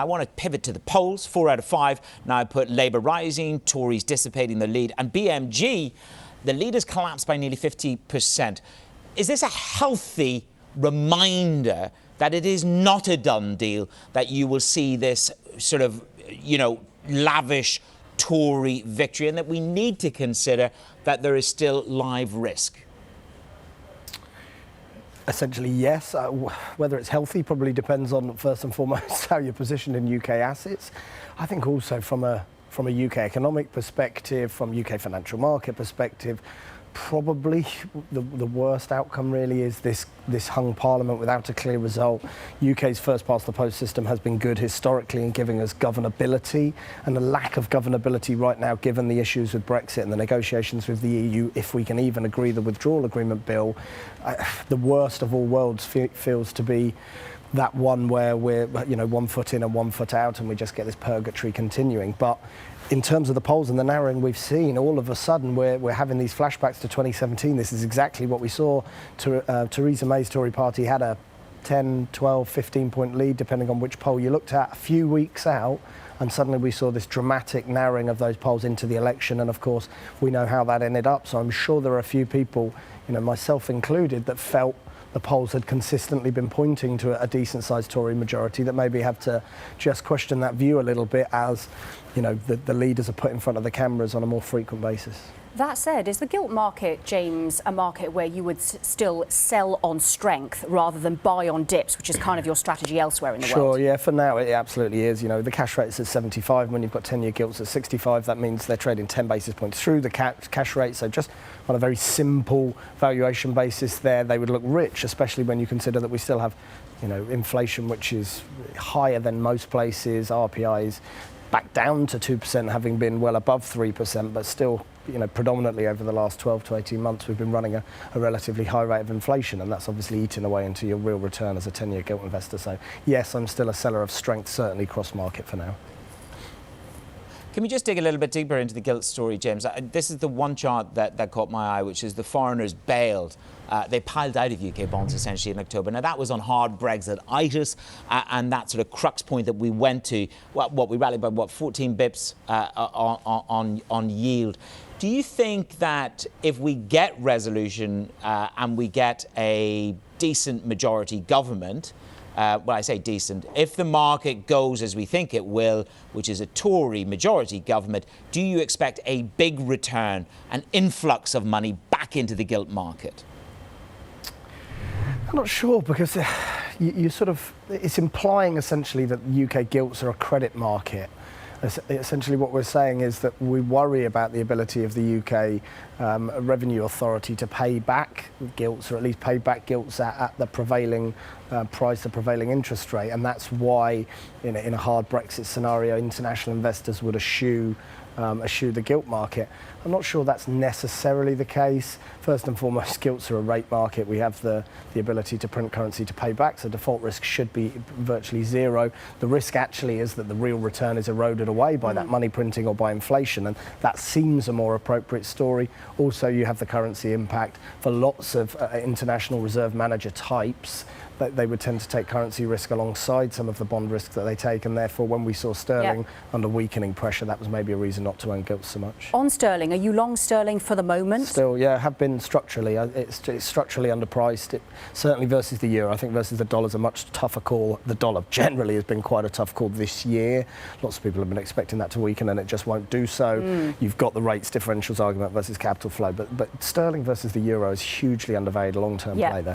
I want to pivot to the polls. 4 out of 5 now put Labour rising, Tories dissipating the lead, and BMG, the lead has collapsed by nearly 50%. Is this a healthy reminder that it is not a done deal, that you will see this sort of, lavish Tory victory, and that we need to consider that there is still live risk? Essentially, yes. Whether it's healthy probably depends on, first and foremost, how you're positioned in UK assets. I think also from a UK economic perspective, from UK financial market perspective, probably the worst outcome really is this hung parliament without a clear result. UK's first past the post system has been good historically in giving us governability, and the lack of governability right now, given the issues with Brexit and the negotiations with the EU, if we can even agree the withdrawal agreement bill, the worst of all worlds feels to be that one where we're 1 foot in and 1 foot out, and we just get this purgatory continuing. But in terms of the polls and the narrowing we've seen, all of a sudden we're having these flashbacks to 2017. This is exactly what we saw. Theresa May's Tory party had a 10, 12, 15-point lead, depending on which poll you looked at, a few weeks out, and suddenly we saw this dramatic narrowing of those polls into the election. And of course, we know how that ended up. So I'm sure there are a few people, myself included, that felt the polls had consistently been pointing to a decent-sized Tory majority, that maybe have to just question that view a little bit as, the leaders are put in front of the cameras on a more frequent basis. That said, is the gilt market, James, a market where you would still sell on strength rather than buy on dips, which is kind of your strategy elsewhere in the world? Sure, yeah, for now it absolutely is. The cash rate is at 75. When you've got 10-year gilts at 65, that means they're trading 10 basis points through the cash rate. So just on a very simple valuation basis there, they would look rich, especially when you consider that we still have, inflation, which is higher than most places. RPI is back down to 2%, having been well above 3%, but still, predominantly over the last 12 to 18 months, we've been running a relatively high rate of inflation, and that's obviously eating away into your real return as a 10-year gilt investor. So, yes, I'm still a seller of strength, certainly cross-market for now. Can we just dig a little bit deeper into the gilt story, James? This is the one chart that caught my eye, which is the foreigners bailed. They piled out of UK bonds essentially in October. Now, that was on hard Brexit-itis, and that sort of crux point that we went to, we rallied by, 14 bips on yield. Do you think that if we get resolution and we get a decent majority government, I say decent, if the market goes as we think it will, which is a Tory majority government, do you expect a big return, an influx of money back into the gilt market? I'm not sure, because it's implying essentially that UK gilts are a credit market. Essentially what we're saying is that we worry about the ability of the UK Revenue Authority to pay back gilts, or at least pay back gilts at the prevailing price, the prevailing interest rate. And that's why in a hard Brexit scenario, international investors would eschew the gilt market. I'm not sure that's necessarily the case. First and foremost, gilts are a rate market. We have the ability to print currency to pay back, so default risk should be virtually zero. The risk actually is that the real return is eroded away by that money printing or by inflation, and that seems a more appropriate story. Also, you have the currency impact. For lots of international reserve manager types, they would tend to take currency risk alongside some of the bond risk that they take, and therefore when we saw sterling under weakening pressure, that was maybe a reason not to own gilts so much. On sterling, are you long sterling for the moment? Still, yeah, have been structurally. It's structurally underpriced. Certainly versus the euro. I think versus the dollar's a much tougher call. The dollar generally has been quite a tough call this year. Lots of people have been expecting that to weaken, and it just won't do so. You've got the rates differentials argument versus capital flow, but sterling versus the euro is hugely undervalued, a long-term play there.